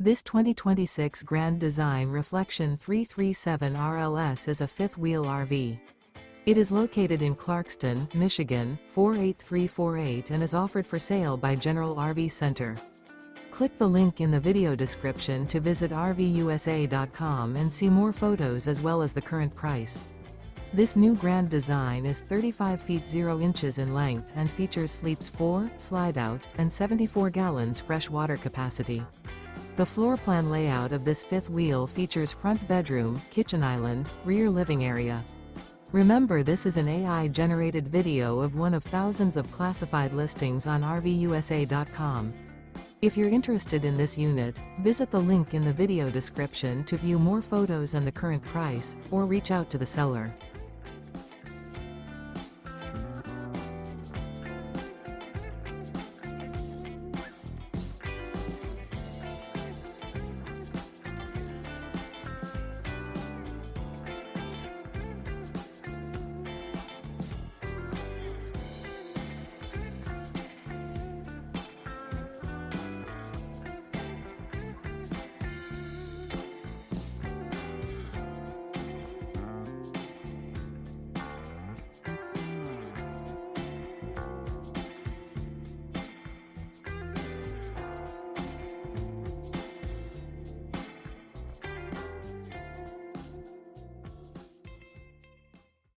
This 2026 Grand Design Reflection 337 RLS is a fifth-wheel RV. It is located in Clarkston, Michigan, 48348 and is offered for sale by General RV Center. Click the link in the video description to visit RVUSA.com and see more photos as well as the current price. This new Grand Design is 35 feet 0 inches in length and features sleeps 4, Slideout, and 74 gallons fresh water capacity. The floor plan layout of this fifth wheel features front bedroom, kitchen island, rear living area. Remember, this is an AI-generated video of one of thousands of classified listings on RVUSA.com. If you're interested in this unit, visit the link in the video description to view more photos and the current price, or reach out to the seller.